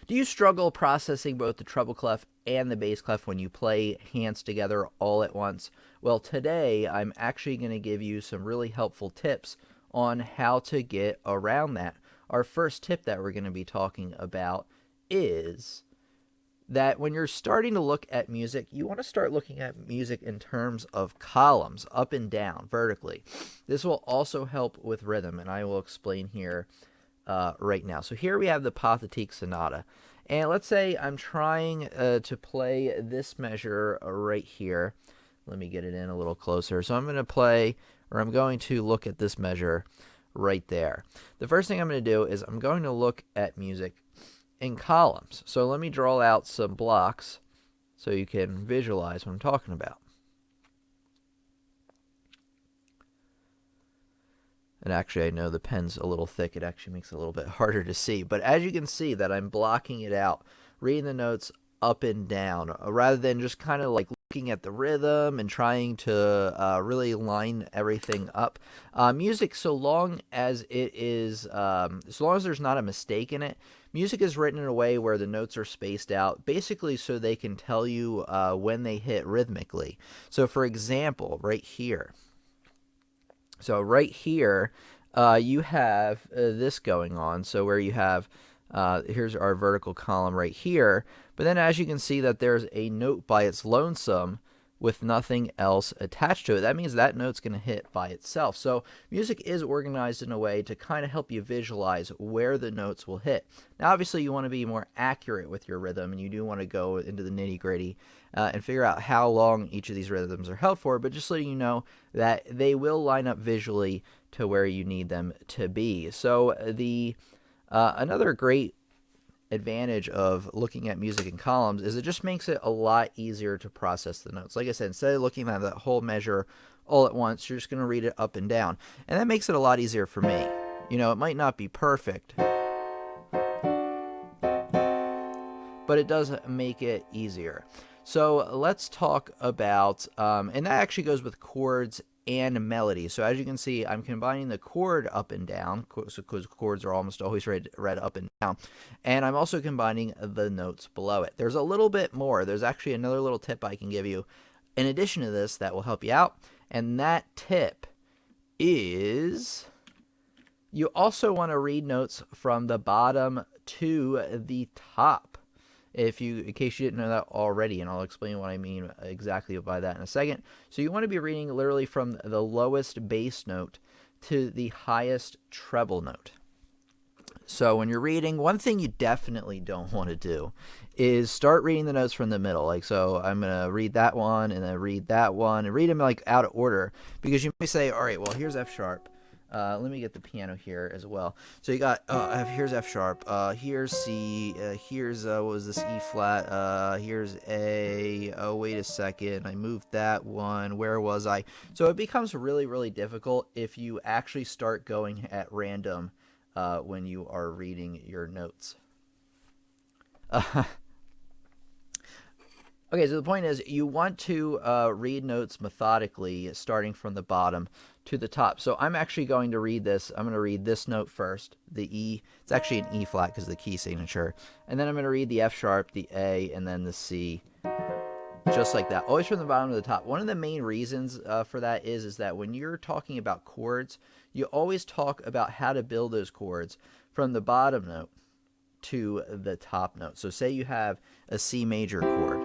Do you struggle processing both the treble clef and the bass clef when you play hands together all at once? Well, today I'm actually going to give you some really helpful tips on how to get around that. Our first tip that we're going to be talking about is that when you're starting to look at music, you want to start looking at music in terms of columns, up and down, vertically. This will also help with rhythm, and I will explain here right now. So here we have the Pathetique Sonata. And let's say I'm trying to play this measure right here. Let me get it in a little closer. So I'm going to play, or I'm going to look at this measure right there. The first thing I'm going to do is I'm going to look at music in columns. So let me draw out some blocks so you can visualize what I'm talking about. And actually, I know the pen's a little thick. It actually makes it a little bit harder to see. But as you can see that I'm blocking it out, reading the notes up and down, rather than just kind of like looking at the rhythm and trying to really line everything up. Music, so long as there's not a mistake in it, music is written in a way where the notes are spaced out, basically so they can tell you when they hit rhythmically. So for example, right here. So right here, you have this going on. So where you have, here's our vertical column right here. But then as you can see that there's a note by its lonesome with nothing else attached to it. That means that note's going to hit by itself. So music is organized in a way to kind of help you visualize where the notes will hit. Now obviously you want to be more accurate with your rhythm, and you do want to go into the nitty-gritty and figure out how long each of these rhythms are held for, but just letting you know that they will line up visually to where you need them to be. So the another great advantage of looking at music in columns is it just makes it a lot easier to process the notes. Like I said, instead of looking at that whole measure all at once, you're just going to read it up and down. And that makes it a lot easier for me. You know, it might not be perfect, but it does make it easier. So let's talk about, and that actually goes with chords and melody. So as you can see, I'm combining the chord up and down, because chords are almost always read up and down, and I'm also combining the notes below it. There's a little bit more. There's actually another little tip I can give you in addition to this that will help you out, and that tip is you also want to read notes from the bottom to the top. In case you didn't know that already, and I'll explain what I mean exactly by that in a second. So you want to be reading literally from the lowest bass note to the highest treble note. So when you're reading, one thing you definitely don't want to do is start reading the notes from the middle. Like, so I'm going to read that one, and then read that one, and read them like out of order, because you may say, all right, well, here's F sharp. Let me get the piano here as well. So you got, here's F sharp, here's C, here's, what was this, E flat, here's A, oh, wait a second, I moved that one, where was I? So it becomes really, really difficult if you actually start going at random when you are reading your notes. Okay, so the point is you want to read notes methodically, starting from the bottom to the top. So I'm actually going to read this. I'm going to read this note first, the E. It's actually an E flat because of the key signature. And then I'm going to read the F sharp, the A, and then the C, just like that. Always from the bottom to the top. One of the main reasons for that is that when you're talking about chords, you always talk about how to build those chords from the bottom note to the top note. So say you have a C major chord.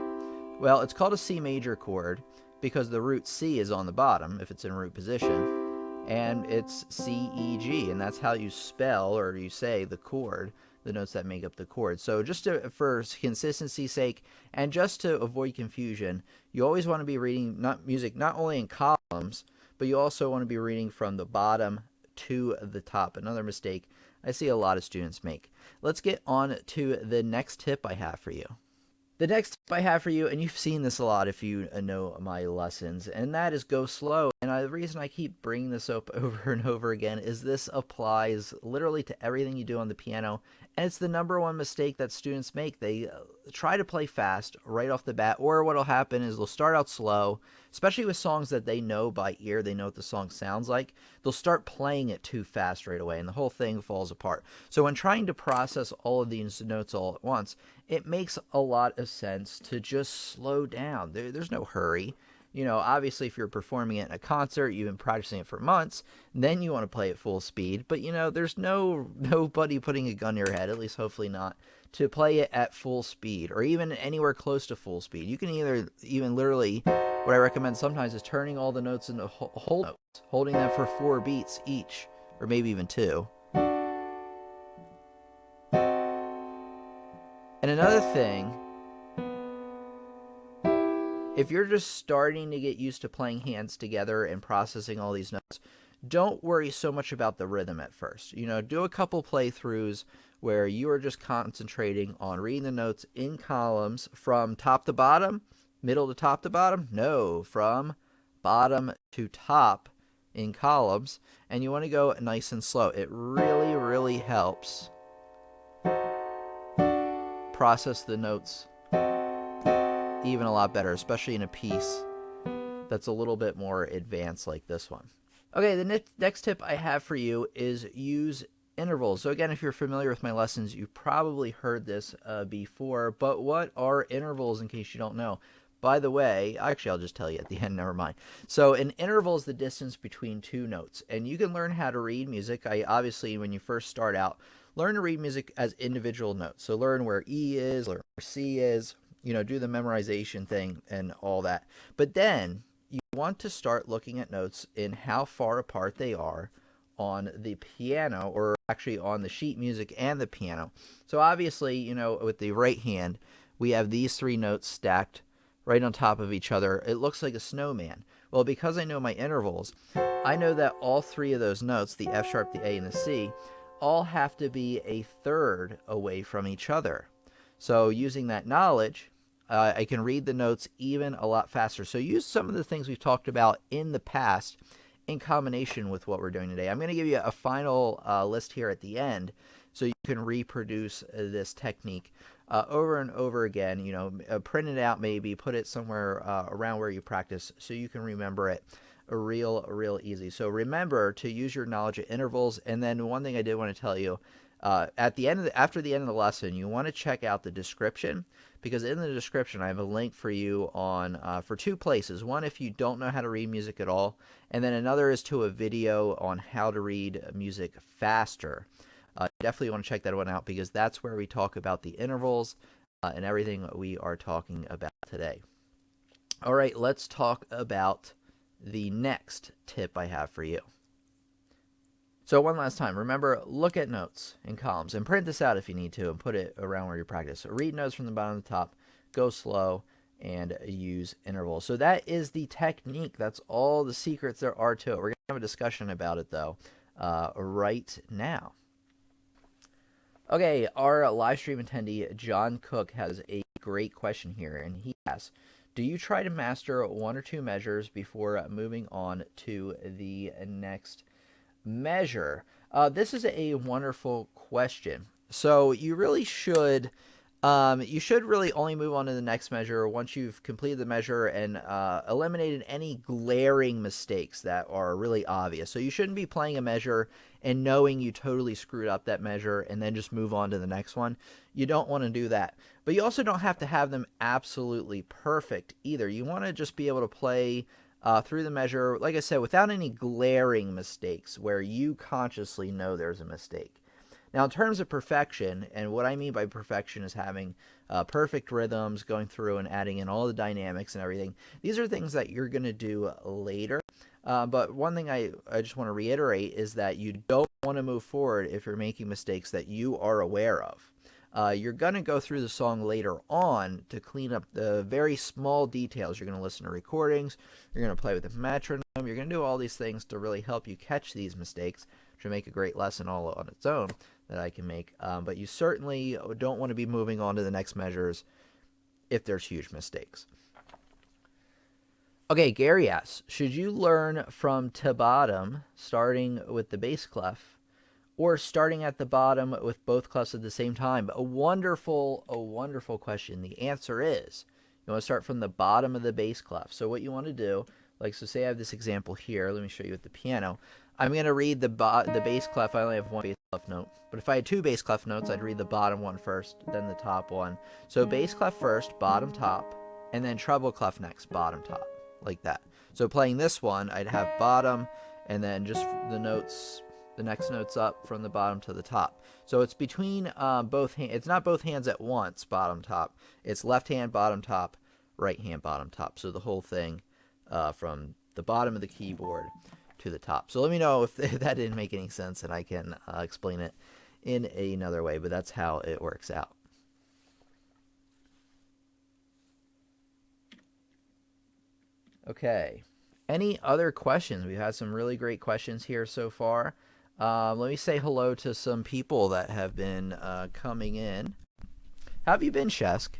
Well, it's called a C major chord because the root C is on the bottom if it's in root position, and it's C, E, G, and that's how you spell or you say the chord, the notes that make up the chord. So just for consistency's sake and just to avoid confusion, you always want to be reading music not only in columns, but you also want to be reading from the bottom to the top. Another mistake I see a lot of students make. Let's get on to the next tip I have for you. The next tip I have for you, and you've seen this a lot if you know my lessons, and that is go slow. And the reason I keep bringing this up over and over again is this applies literally to everything you do on the piano, and it's the number one mistake that students make. They try to play fast right off the bat, or what'll happen is they'll start out slow, especially with songs that they know by ear, they know what the song sounds like. They'll start playing it too fast right away, and the whole thing falls apart. So when trying to process all of these notes all at once, it makes a lot of sense to just slow down. There's no hurry. Obviously, if you're performing it in a concert, you've been practicing it for months, then you want to play at full speed. But, there's nobody putting a gun to your head, at least hopefully not, to play it at full speed or even anywhere close to full speed. You can even literally, what I recommend sometimes is turning all the notes into whole notes, holding them for 4 beats each, or maybe even 2. And another thing, if you're just starting to get used to playing hands together and processing all these notes, don't worry so much about the rhythm at first. Do a couple playthroughs where you are just concentrating on reading the notes in columns from top to bottom, middle to top to bottom. No, from bottom to top in columns. And you want to go nice and slow. It really, really helps process the notes even a lot better, especially in a piece that's a little bit more advanced like this one. Okay, the next tip I have for you is use intervals. So again, if you're familiar with my lessons, you've probably heard this before, but what are intervals in case you don't know? By the way, actually I'll just tell you at the end, never mind. So an interval is the distance between 2 notes, and you can learn how to read music. Obviously, when you first start out, learn to read music as individual notes. So learn where E is, learn where C is, do the memorization thing and all that. But then you want to start looking at notes in how far apart they are on the piano, or actually on the sheet music and the piano. So obviously, with the right hand, we have these 3 notes stacked right on top of each other. It looks like a snowman. Well, because I know my intervals, I know that all 3 of those notes, the F sharp, the A, and the C, all have to be a third away from each other. So using that knowledge, I can read the notes even a lot faster. So use some of the things we've talked about in the past in combination with what we're doing today. I'm going to give you a final list here at the end so you can reproduce this technique over and over again. Print it out, maybe put it somewhere around where you practice so you can remember it real easy. So remember to use your knowledge of intervals. And then one thing I did want to tell you, after the end of the lesson, you want to check out the description, because in the description I have a link for you on for 2 places. One, if you don't know how to read music at all, and then another is to a video on how to read music faster. Definitely want to check that one out, because that's where we talk about the intervals and everything we are talking about today. All right, let's talk about the next tip I have for you. So one last time, remember, look at notes in columns and print this out if you need to and put it around where you practice. So read notes from the bottom to the top, go slow, and use intervals. So that is the technique. That's all the secrets there are to it. We're going to have a discussion about it, though, right now. Okay, our live stream attendee, John Cook, has a great question here, and he asks, do you try to master 1 or 2 measures before moving on to the next measure? This is a wonderful question. So you really should really only move on to the next measure once you've completed the measure and eliminated any glaring mistakes that are really obvious. So you shouldn't be playing a measure and knowing you totally screwed up that measure and then just move on to the next one. You don't want to do that. But you also don't have to have them absolutely perfect either. You want to just be able to play through the measure, like I said, without any glaring mistakes where you consciously know there's a mistake. Now, in terms of perfection, and what I mean by perfection is having perfect rhythms, going through and adding in all the dynamics and everything, these are things that you're going to do later. But one thing I just want to reiterate is that you don't want to move forward if you're making mistakes that you are aware of. You're going to go through the song later on to clean up the very small details. You're going to listen to recordings. You're going to play with the metronome. You're going to do all these things to really help you catch these mistakes, which will make a great lesson all on its own that I can make. But you certainly don't want to be moving on to the next measures if there's huge mistakes. Okay, Gary asks, should you learn from to bottom, starting with the bass clef, or starting at the bottom with both clefs at the same time? A wonderful question. The answer is you want to start from the bottom of the bass clef. So what you want to do, like, so say I have this example here. Let me show you with the piano. I'm going to read the bass clef. I only have one bass clef note. But if I had two bass clef notes, I'd read the bottom one first, then the top one. So bass clef first, bottom, top, and then treble clef next, bottom, top, like that. So playing this one, I'd have bottom, and then just the notes, the next notes up from the bottom to the top. So it's between both hands. It's not both hands at once, bottom, top. It's left hand, bottom, top, right hand, bottom, top. So the whole thing from the bottom of the keyboard to the top. So let me know if that didn't make any sense, and I can explain it in another way, but that's how it works out. Okay. Any other questions? We've had some really great questions here so far. Let me say hello to some people that have been coming in. How have you been, Shesk?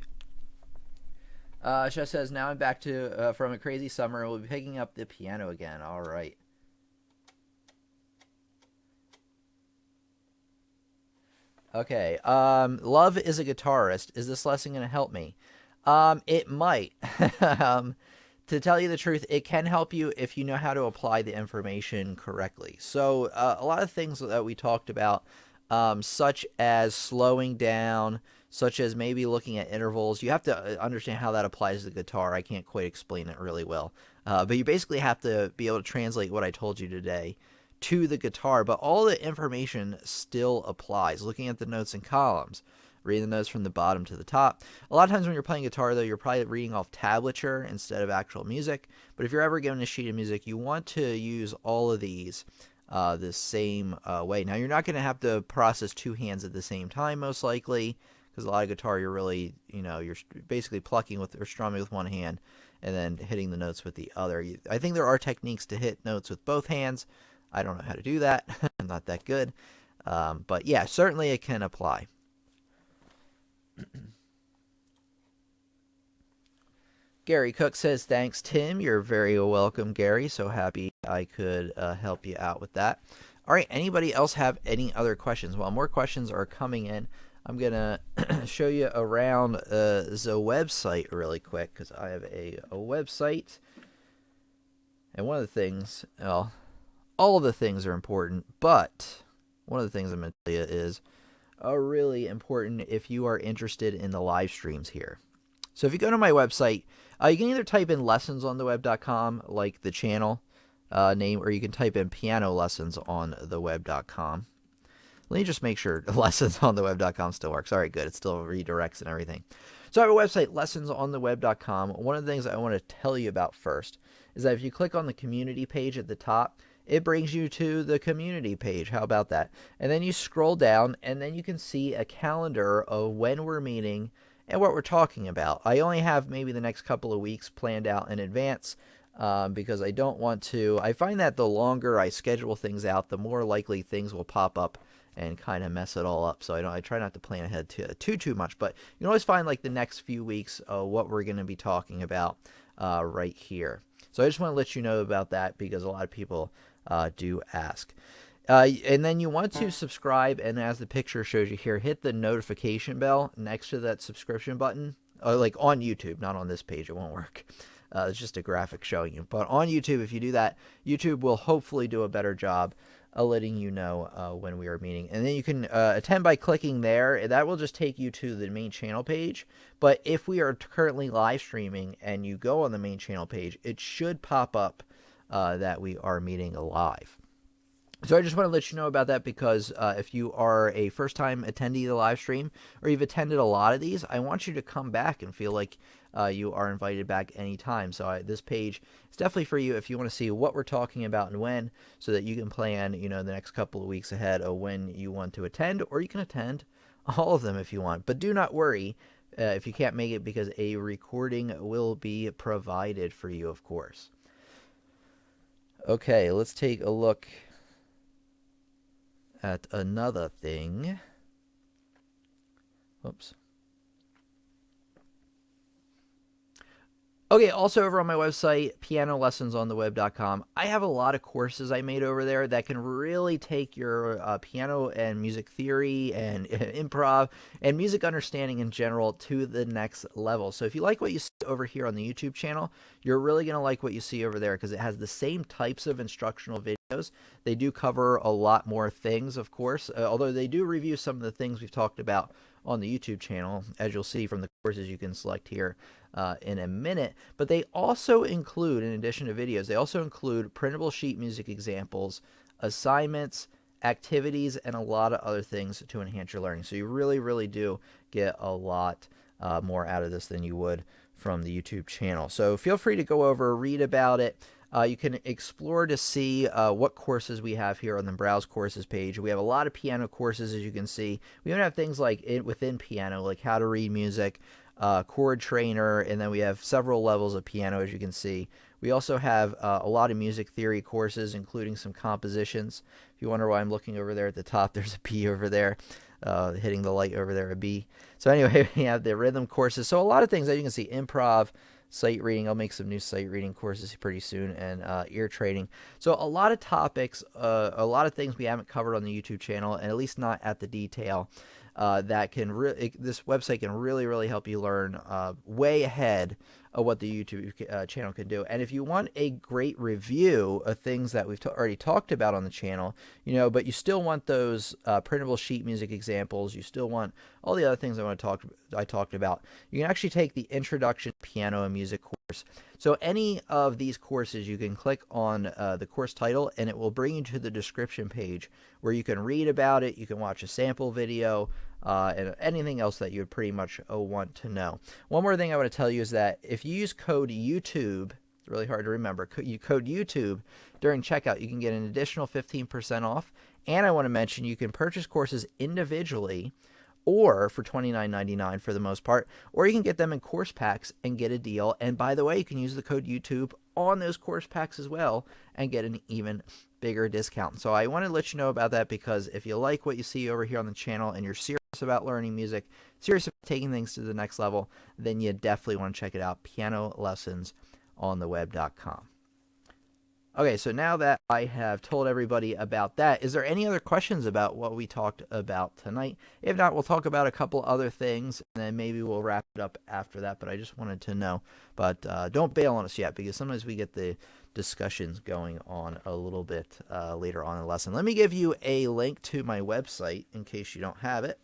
Shesk says, now I'm back to from a crazy summer and we'll be picking up the piano again. All right. Okay. Love is a guitarist. Is this lesson going to help me? It might. To tell you the truth, it can help you if you know how to apply the information correctly. So a lot of things that we talked about, such as slowing down, such as maybe looking at intervals, you have to understand how that applies to the guitar. I can't quite explain it really well. But you basically have to be able to translate what I told you today to the guitar. But all the information still applies. Looking at the notes and columns, reading the notes from the bottom to the top. A lot of times when you're playing guitar, though, you're probably reading off tablature instead of actual music. But if you're ever given a sheet of music, you want to use all of these the same way. Now, you're not going to have to process two hands at the same time, most likely, because a lot of guitar, you're really, you're basically plucking with or strumming with one hand and then hitting the notes with the other. I think there are techniques to hit notes with both hands. I don't know how to do that. I'm not that good. But yeah, certainly it can apply. Gary Cook says, thanks, Tim. You're very welcome, Gary. So happy I could help you out with that. All right, anybody else have any other questions? While more questions are coming in, I'm going to show you around the website really quick, because I have a website. And one of the things, well, all of the things are important, but one of the things I'm going to tell you is really important if you are interested in the live streams here. So if you go to my website, you can either type in lessonsontheweb.com, like the channel name, or you can type in piano lessons on the web.com. Let me just make sure lessonsontheweb.com still works. All right, good. It still redirects and everything. So I have a website, lessonsontheweb.com. One of the things I want to tell you about first is that if you click on the community page at the top, it brings you to the community page. How about that? And then you scroll down, and then you can see a calendar of when we're meeting and what we're talking about. I only have maybe the next couple of weeks planned out in advance because I don't want to. I find that the longer I schedule things out, the more likely things will pop up and kind of mess it all up. So I try not to plan ahead too much. But you can always find like the next few weeks what we're going to be talking about right here. So I just want to let you know about that because a lot of people do ask. And then you want to subscribe, and as the picture shows you here, hit the notification bell next to that subscription button, like on YouTube, not on this page. It won't work. It's just a graphic showing you. But on YouTube, if you do that, YouTube will hopefully do a better job letting you know when we are meeting. And then you can attend by clicking there. That will just take you to the main channel page. But if we are currently live streaming and you go on the main channel page, it should pop up that we are meeting live. So I just want to let you know about that because if you are a first-time attendee of the live stream or you've attended a lot of these, I want you to come back and feel like you are invited back anytime. So this page is definitely for you if you want to see what we're talking about and when, so that you can plan, the next couple of weeks ahead of when you want to attend, or you can attend all of them if you want. But do not worry if you can't make it, because a recording will be provided for you, of course. Okay, let's take a look at another thing. Oops. Okay, also over on my website, pianolessonsontheweb.com, I have a lot of courses I made over there that can really take your piano and music theory and improv and music understanding in general to the next level. So if you like what you see over here on the YouTube channel, you're really going to like what you see over there because it has the same types of instructional videos. They do cover a lot more things, of course, although they do review some of the things we've talked about on the YouTube channel, as you'll see from the courses you can select here in a minute. But they also include, in addition to videos, they also include printable sheet music examples, assignments, activities, and a lot of other things to enhance your learning. So you really, really do get a lot more out of this than you would from the YouTube channel. So feel free to go over, read about it. You can explore to see what courses we have here on the Browse Courses page. We have a lot of piano courses, as you can see. We even have things like within piano, like how to read music, chord trainer, and then we have several levels of piano, as you can see. We also have a lot of music theory courses, including some compositions. If you wonder why I'm looking over there at the top, there's a B over there, hitting the light over there, a B. So anyway, we have the rhythm courses. So a lot of things that you can see, improv, sight reading. I'll make some new sight reading courses pretty soon, and ear training. So a lot of topics, a lot of things we haven't covered on the YouTube channel, and at least not at the detail. That can this website can really, really help you learn way ahead of what the YouTube channel can do. And if you want a great review of things that we've already talked about on the channel, but you still want those printable sheet music examples, you still want all the other things I talked about, you can actually take the Introduction to Piano and Music course. So any of these courses, you can click on the course title, and it will bring you to the description page where you can read about it, you can watch a sample video, and anything else that you would pretty much want to know. One more thing I want to tell you is that if you use code YouTube, it's really hard to remember, you code YouTube during checkout, you can get an additional 15% off. And I want to mention you can purchase courses individually or for $29.99 for the most part, or you can get them in course packs and get a deal. And by the way, you can use the code YouTube on those course packs as well and get an even bigger discount. So I want to let you know about that because if you like what you see over here on the channel and you're serious about learning music, serious about taking things to the next level, then you definitely want to check it out, pianolessonsontheweb.com. Okay, so now that I have told everybody about that, is there any other questions about what we talked about tonight? If not, we'll talk about a couple other things, and then maybe we'll wrap it up after that, but I just wanted to know. But don't bail on us yet, because sometimes we get the discussions going on a little bit later on in the lesson. Let me give you a link to my website in case you don't have it.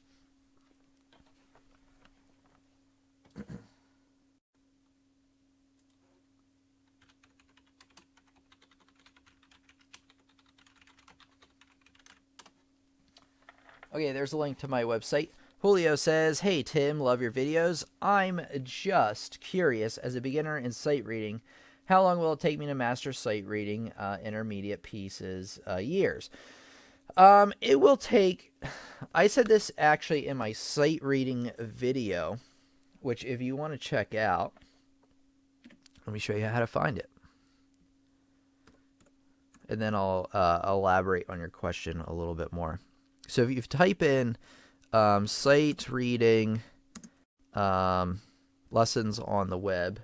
Okay, there's a link to my website. Julio says, "Hey Tim, love your videos. I'm just curious, as a beginner in sight reading, how long will it take me to master sight reading intermediate pieces? Years. It will take, I said this actually in my sight reading video, which if you want to check out, let me show you how to find it. And then I'll elaborate on your question a little bit more. So if you type in sight reading lessons on the web,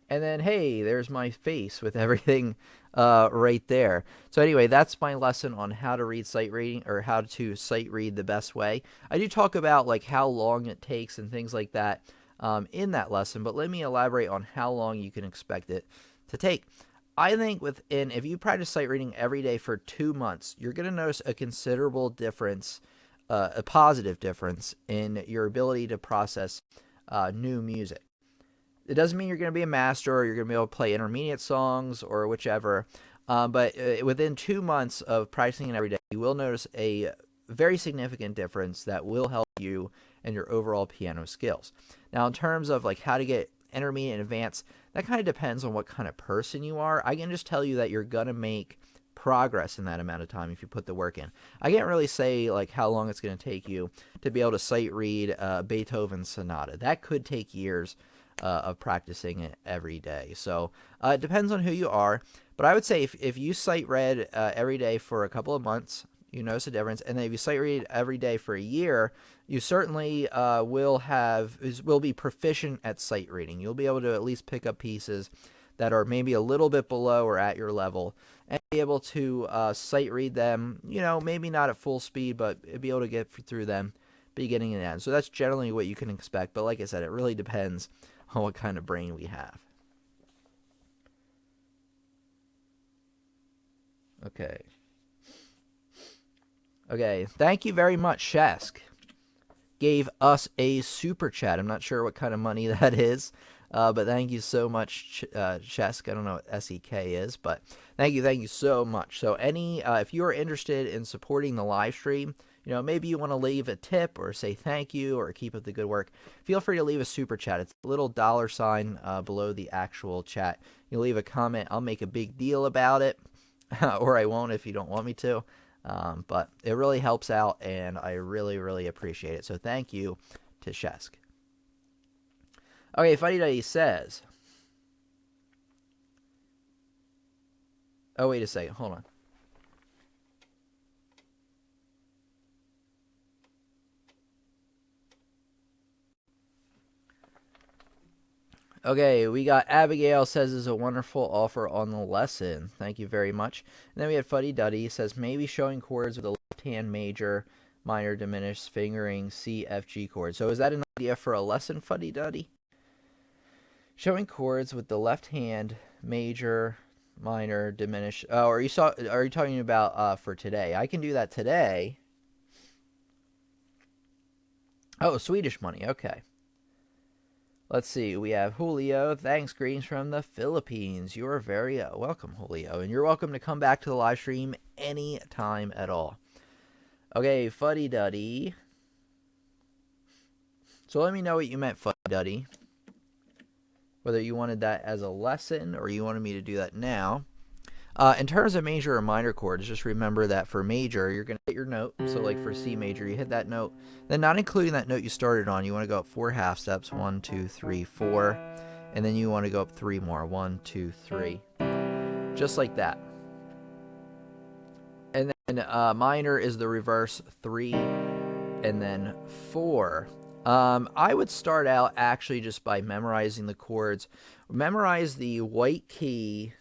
and then, hey, there's my face with everything right there. So anyway, that's my lesson on how to read sight reading, or how to sight read the best way. I do talk about like how long it takes and things like that in that lesson, but let me elaborate on how long you can expect it to take. I think if you practice sight reading every day for 2 months, you're going to notice a considerable difference, a positive difference in your ability to process new music. It doesn't mean you're going to be a master or you're going to be able to play intermediate songs or whichever, but within 2 months of practicing it every day, you will notice a very significant difference that will help you and your overall piano skills. Now, in terms of like how to get intermediate and advanced, that kind of depends on what kind of person you are. I can just tell you that you're going to make progress in that amount of time if you put the work in. I can't really say like how long it's going to take you to be able to sight read Beethoven sonata. That could take years of practicing it every day. So it depends on who you are. But I would say if you sight read every day for a couple of months, you notice a difference. And then if you sight read every day for a year, you certainly will be proficient at sight reading. You'll be able to at least pick up pieces that are maybe a little bit below or at your level, and be able to sight read them, maybe not at full speed, but be able to get through them beginning and end. So that's generally what you can expect. But like I said, it really depends on what kind of brain we have. Okay, thank you very much, Shesk. Gave us a super chat. I'm not sure what kind of money that is, but thank you so much, Shesk. I don't know what SEK is, but thank you so much. So if you are interested in supporting the live stream, maybe you want to leave a tip or say thank you or keep up the good work, feel free to leave a super chat. It's a little $sign below the actual chat. You leave a comment, I'll make a big deal about it, or I won't if you don't want me to. But it really helps out, and I really, really appreciate it. So thank you to Shesk. Okay, Fuddy Duddy says... Oh, wait a second. Hold on. Okay, we got Abigail says is a wonderful offer on the lesson. Thank you very much. And then we had Fuddy Duddy says maybe showing chords with the left hand major, minor, diminished, fingering C, F, G chord. So is that an idea for a lesson, Fuddy Duddy? Showing chords with the left hand major, minor, diminished. Oh, are you talking about for today? I can do that today. Oh, Swedish money. Okay. Let's see, we have Julio. Thanks, greetings from the Philippines. You are very welcome, Julio. And you're welcome to come back to the live stream any time at all. Okay, Fuddy Duddy. So let me know what you meant, Fuddy Duddy. Whether you wanted that as a lesson or you wanted me to do that now. In terms of major or minor chords, just remember that for major, you're going to hit your note. So like for C major, you hit that note. Then not including that note you started on, you want to go up 4 half steps. 1, 2, 3, 4. And then you want to go up 3 more. 1, 2, 3. Just like that. And then minor is the reverse. 3 and then 4. I would start out actually just by memorizing the chords. Memorize the white key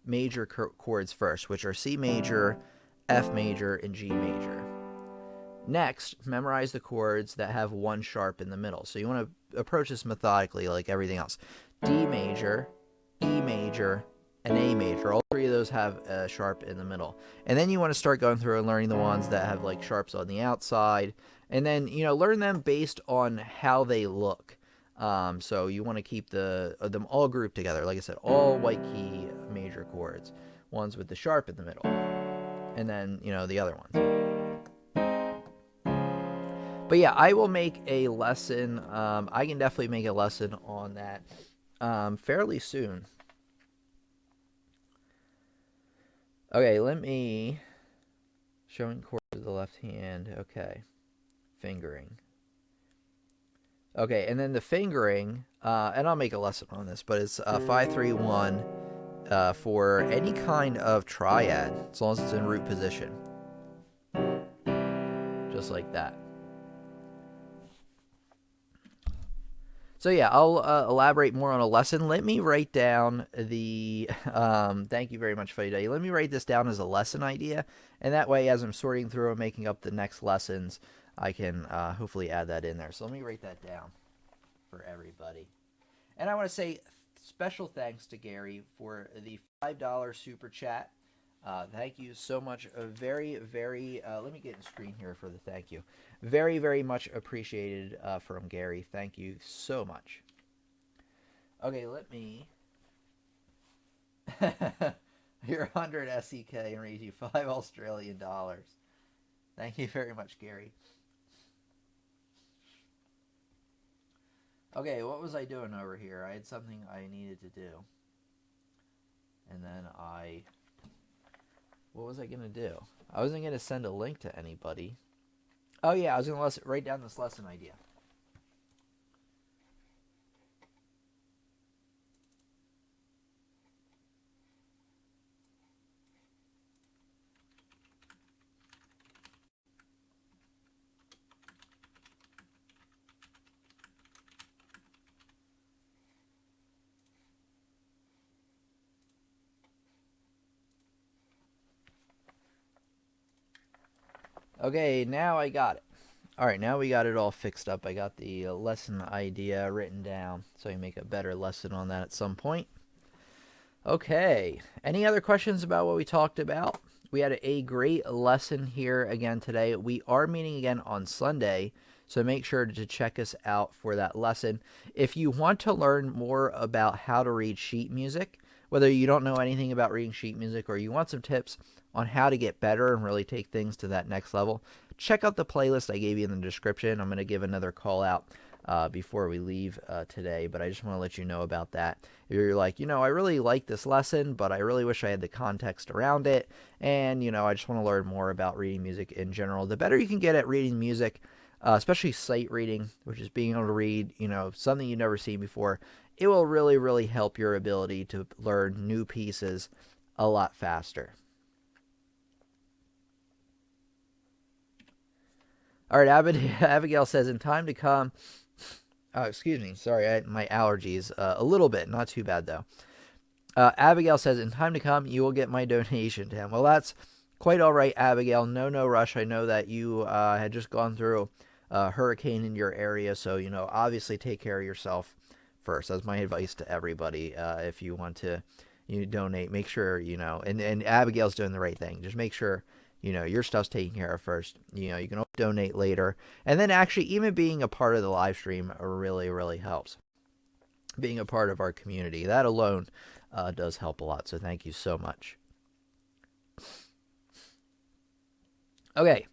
major chords first, which are C major, F major, and G major. Next, memorize the chords that have one sharp in the middle. So you want to approach this methodically like everything else. D major, E major, and A major. All three of those have a sharp in the middle. And then you want to start going through and learning the ones that have like sharps on the outside. And then, learn them based on how they look. So you want to keep them all grouped together. Like I said, all white key major chords. Ones with the sharp in the middle. And then, the other ones. But yeah, I will make a lesson. I can definitely make a lesson on that fairly soon. Okay, let me... Showing chords with the left hand. Okay. Fingering. Okay, and then the fingering, and I'll make a lesson on this, but it's 5, 3, 1 for any kind of triad, as long as it's in root position. Just like that. So yeah, I'll elaborate more on a lesson. Let me write down the, thank you very much, Fuddy Duddy. Let me write this down as a lesson idea, and that way as I'm sorting through and making up the next lessons, I can hopefully add that in there. So let me write that down for everybody. And I want to say special thanks to Gary for the $5 super chat. Thank you so much. Very, very, let me get in screen here for the thank you. Very, very much appreciated from Gary. Thank you so much. Okay, let me... Your 100 SEK and raise you $5 Australian dollars. Thank you very much, Gary. Okay, what was I doing over here? I had something I needed to do. And then what was I going to do? I wasn't going to send a link to anybody. Oh yeah, I was going to write down this lesson idea. Okay, now I got it. All right, now we got it all fixed up. I got the lesson idea written down, so I make a better lesson on that at some point. Okay, any other questions about what we talked about? We had a great lesson here again today. We are meeting again on Sunday, so make sure to check us out for that lesson. If you want to learn more about how to read sheet music, whether you don't know anything about reading sheet music or you want some tips on how to get better and really take things to that next level, check out the playlist I gave you in the description. I'm going to give another call out before we leave today, but I just want to let you know about that. If you're like, I really like this lesson, but I really wish I had the context around it, and, I just want to learn more about reading music in general. The better you can get at reading music, especially sight reading, which is being able to read, something you've never seen before, it will really, really help your ability to learn new pieces a lot faster. All right, Abigail says, in time to come. Oh, excuse me. Sorry, my allergies. A little bit. Not too bad, though. Abigail says, in time to come, you will get my donation to him. Well, that's quite all right, Abigail. No rush. I know that you had just gone through a hurricane in your area, so, obviously take care of yourself first. That's my advice to everybody. If you want to donate, make sure, and Abigail's doing the right thing. Just make sure your stuff's taken care of first. You can donate later. And then actually even being a part of the live stream really, really helps. Being a part of our community. That alone does help a lot. So thank you so much. Okay.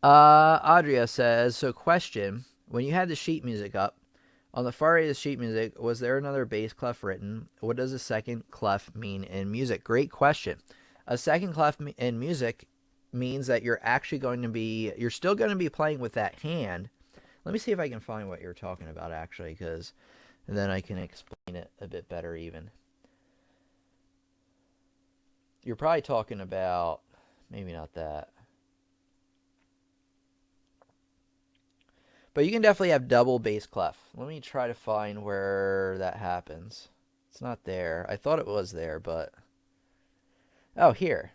Adria says, so question, when you had the sheet music up, on the far right of the sheet music, was there another bass clef written? What does a second clef mean in music? Great question. A second clef in music means that you're still going to be playing with that hand. Let me see if I can find what you're talking about actually, and then I can explain it a bit better even. You're probably talking about, maybe not that. But you can definitely have double bass clef. Let me try to find where that happens. It's not there. I thought it was there, but... Oh, here.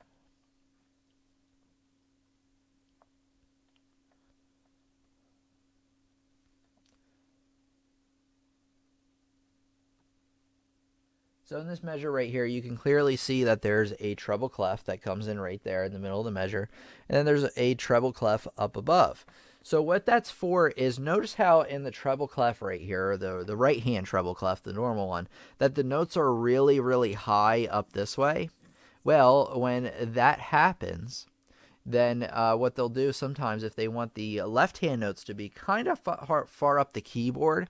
So in this measure right here, you can clearly see that there's a treble clef that comes in right there in the middle of the measure. And then there's a treble clef up above. So what that's for is, notice how in the treble clef right here, the right hand treble clef, the normal one, that the notes are really, really high up this way. Well, when that happens, then what they'll do sometimes, if they want the left hand notes to be kind of far up the keyboard,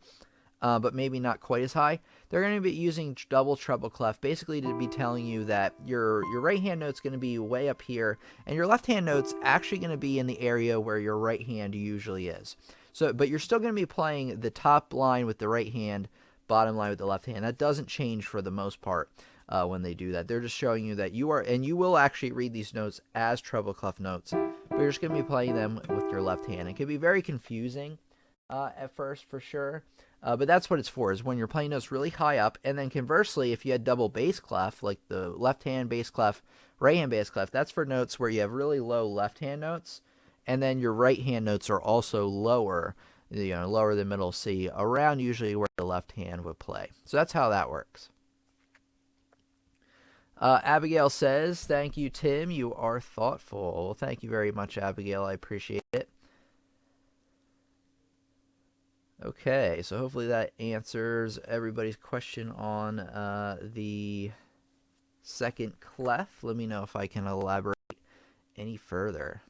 but maybe not quite as high, they're going to be using double treble clef, basically to be telling you that your right hand note's going to be way up here, and your left hand note's actually going to be in the area where your right hand usually is. So, but you're still going to be playing the top line with the right hand, bottom line with the left hand. That doesn't change for the most part when they do that. They're just showing you that you are, and you will actually read these notes as treble clef notes, but you're just going to be playing them with your left hand. It can be very confusing at first, for sure. But that's what it's for, is when you're playing notes really high up. And then conversely, if you had double bass clef, like the left hand bass clef, right hand bass clef, that's for notes where you have really low left hand notes. And then your right hand notes are also lower, lower than middle C, around usually where the left hand would play. So that's how that works. Abigail says, thank you, Tim. You are thoughtful. Well, thank you very much, Abigail. I appreciate it. Okay, so hopefully that answers everybody's question on the second clef. Let me know if I can elaborate any further.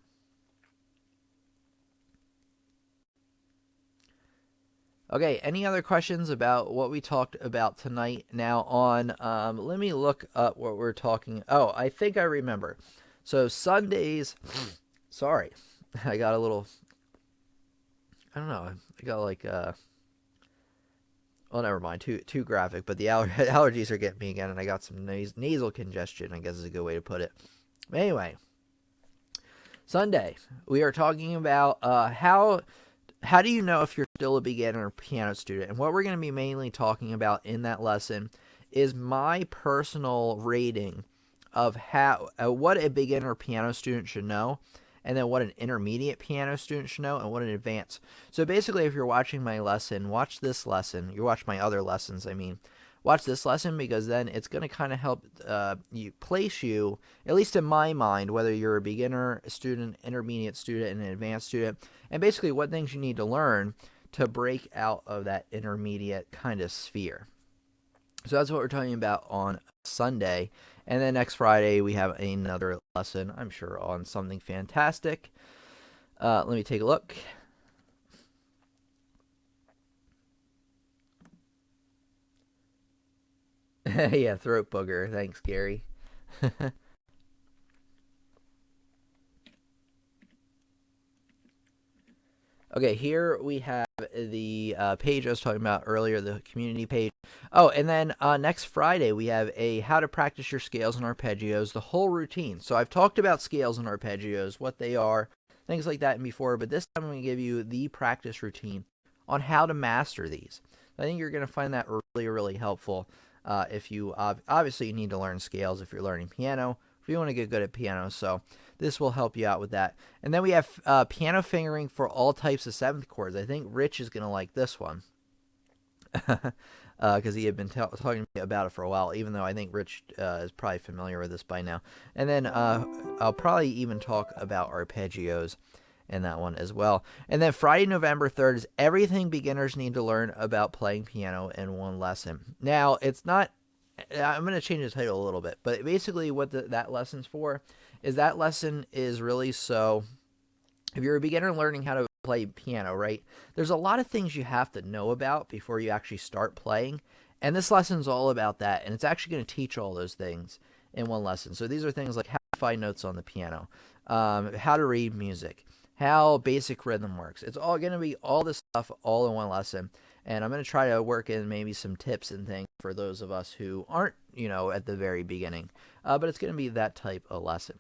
Okay, any other questions about what we talked about tonight? Now on, let me look up what we're talking. Oh, I think I remember. So Sundays, sorry, I got a little... I don't know. I got like well, never mind. Too graphic. But the allergies are getting me again, and I got some nasal congestion, I guess is a good way to put it. But anyway, Sunday, we are talking about how do you know if you're still a beginner piano student? And what we're going to be mainly talking about in that lesson is my personal rating of what a beginner piano student should know, and then what an intermediate piano student should know, and what an advanced. So basically, if you're watching my lesson, watch this lesson. You watch my other lessons, I mean. Watch this lesson, because then it's going to kind of help you place you, at least in my mind, whether you're a beginner student, intermediate student, and an advanced student, and basically what things you need to learn to break out of that intermediate kind of sphere. So that's what we're talking about on Sunday. And then next Friday, we have another lesson, I'm sure, on something fantastic. Let me take a look. Yeah, throat booger. Thanks, Gary. Okay, here we have the page I was talking about earlier, the community page. Oh, and then next Friday we have a how to practice your scales and arpeggios, the whole routine. So I've talked about scales and arpeggios, what they are, things like that before, but this time I'm going to give you the practice routine on how to master these. I think you're going to find that really, really helpful. If you obviously you need to learn scales if you're learning piano, if you want to get good at piano, so this will help you out with that. And then we have piano fingering for all types of seventh chords. I think Rich is going to like this one because he had been talking to me about it for a while, even though I think Rich is probably familiar with this by now. And then I'll probably even talk about arpeggios in that one as well. And then Friday, November 3rd is everything beginners need to learn about playing piano in one lesson. Now, it's not, I'm going to change the title a little bit, but basically what that lesson's for is that lesson is really so, if you're a beginner learning how to play piano, right, there's a lot of things you have to know about before you actually start playing. And this lesson's all about that. And it's actually going to teach all those things in one lesson. So these are things like how to find notes on the piano, how to read music, how basic rhythm works. It's all going to be all this stuff all in one lesson. And I'm going to try to work in maybe some tips and things for those of us who aren't, at the very beginning. But it's going to be that type of lesson.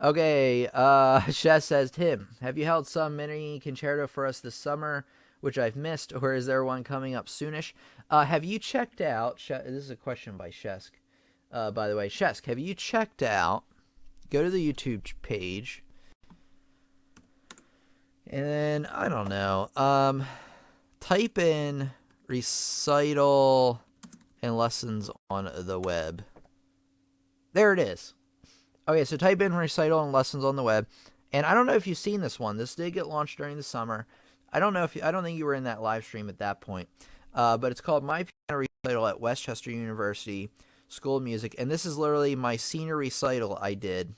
Okay, Shes says, Tim, have you held some mini concerto for us this summer, which I've missed, or is there one coming up soonish? Have you checked out, this is a question by Shesk, by the way, Shesk, have you checked out, go to the YouTube page, and then, I don't know, type in recital and lessons on the web. There it is. Okay, so type in recital and lessons on the web, and I don't know if you've seen this one. This did get launched during the summer. I don't think you were in that live stream at that point, but it's called My Piano Recital at Westchester University School of Music, and this is literally my senior recital I did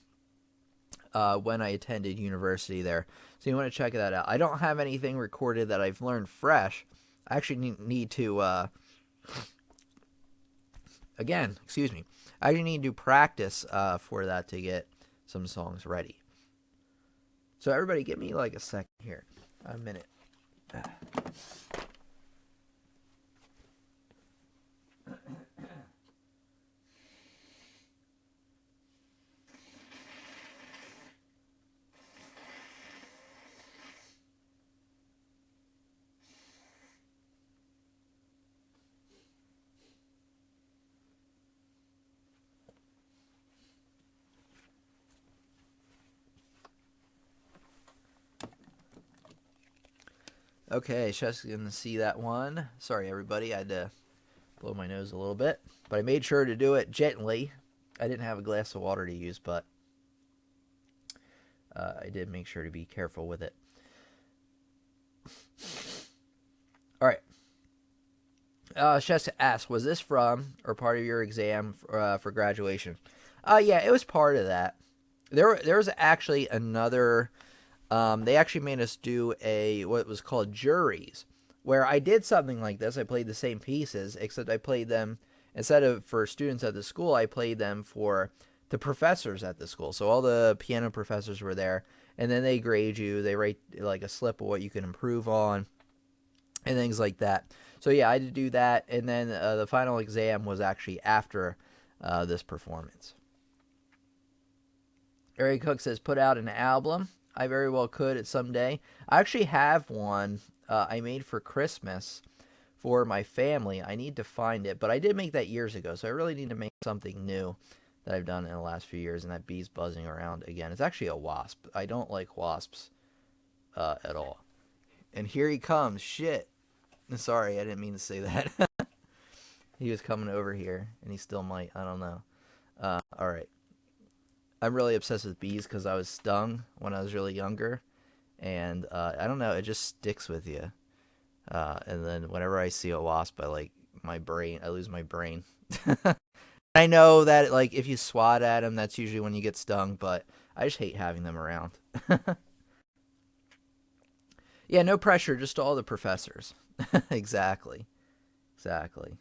when I attended university there. So you want to check that out. I don't have anything recorded that I've learned fresh. I actually need to, again, excuse me. I need to practice for that to get some songs ready. So everybody give me like a second here. A minute. Okay, just gonna see that one. Sorry, everybody, I had to blow my nose a little bit, but I made sure to do it gently. I didn't have a glass of water to use, but I did make sure to be careful with it. All right. Shasta asked, was this from or part of your exam for graduation? Yeah, it was part of that. There was actually another. They actually made us do what was called juries, where I did something like this. I played the same pieces, except I played them instead of for students at the school. I played them for the professors at the school. So all the piano professors were there, and then they grade you. They write like a slip of what you can improve on, and things like that. So yeah, I had to do that, and then the final exam was actually after this performance. Eric Cook says, put out an album. I very well could at some day. I actually have one I made for Christmas for my family. I need to find it, but I did make that years ago, so I really need to make something new that I've done in the last few years, and that bee's buzzing around again. It's actually a wasp. I don't like wasps at all. And here he comes. Shit. Sorry, I didn't mean to say that. He was coming over here, and he still might. I don't know. All right. I'm really obsessed with bees because I was stung when I was really younger. And I don't know, it just sticks with you. And then whenever I see a wasp, I lose my brain. I know that like if you swat at them, that's usually when you get stung, but I just hate having them around. Yeah, no pressure, just to all the professors. Exactly. Exactly.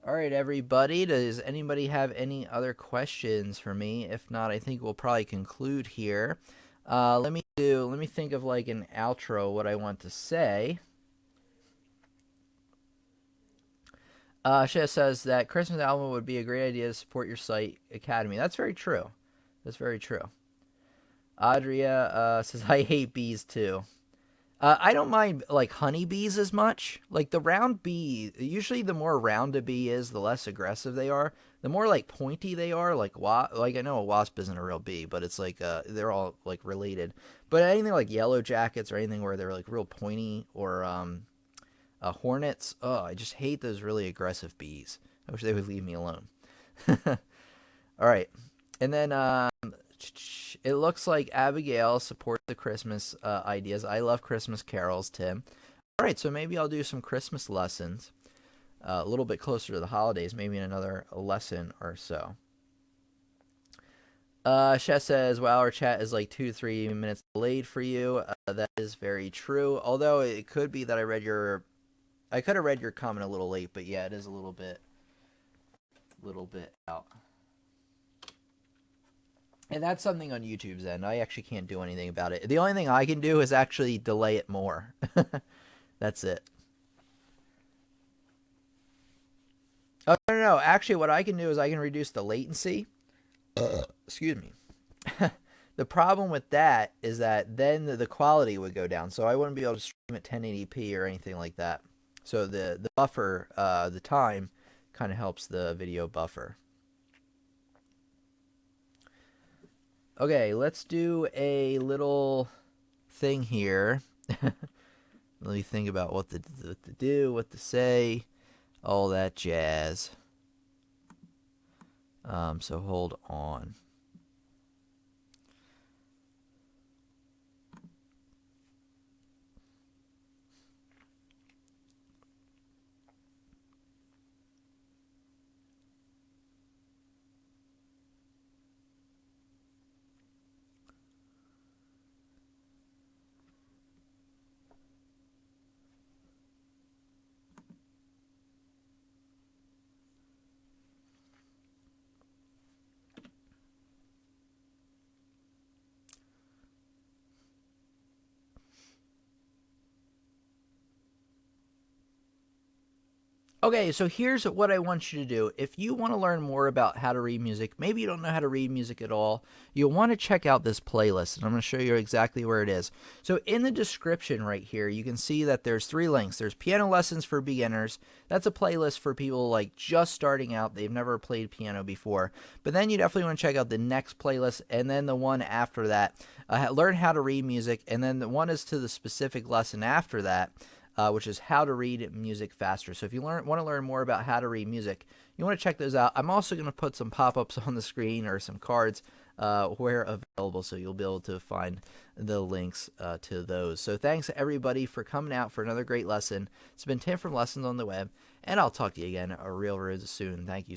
All right, everybody. Does anybody have any other questions for me? If not, I think we'll probably conclude here. Let me think of like an outro, what I want to say. Shea says that Christmas album would be a great idea to support your site academy. That's very true. That's very true. Adria says I hate bees too. I don't mind like honeybees as much. Like the round bee, usually the more round a bee is, the less aggressive they are. The more like pointy they are, like I know a wasp isn't a real bee, but it's like they're all like related. But anything like yellow jackets or anything where they're like real pointy or hornets, oh, I just hate those really aggressive bees. I wish they would leave me alone. All right, and then it looks like Abigail supports the Christmas ideas. I love Christmas carols, Tim. All right, so maybe I'll do some Christmas lessons a little bit closer to the holidays, maybe in another lesson or so. Shet says, wow, our chat is like 2 to 3 minutes delayed for you. That is very true. Although it could be that I could have read your comment a little late, but yeah, it is a little bit out. And that's something on YouTube's end. I actually can't do anything about it. The only thing I can do is actually delay it more. That's it. Oh, no. Actually, what I can do is I can reduce the latency. Excuse me. The problem with that is that then the quality would go down. So I wouldn't be able to stream at 1080p or anything like that. So the buffer, the time, kind of helps the video buffer. Okay, let's do a little thing here. Let me think about what to do, what to say, all that jazz. So hold on. Okay, so here's what I want you to do. If you want to learn more about how to read music, maybe you don't know how to read music at all, you'll want to check out this playlist, and I'm going to show you exactly where it is. So in the description right here, you can see that there's 3 links. There's piano lessons for beginners. That's a playlist for people like just starting out. They've never played piano before. But then you definitely want to check out the next playlist, and then the one after that, learn how to read music, and then the one is to the specific lesson after that, which is how to read music faster. So if you want to learn more about how to read music, you want to check those out. I'm also going to put some pop-ups on the screen or some cards where available, so you'll be able to find the links to those. So thanks everybody for coming out for another great lesson. It's been Tim from Lessons on the Web, and I'll talk to you again real soon. Thank you.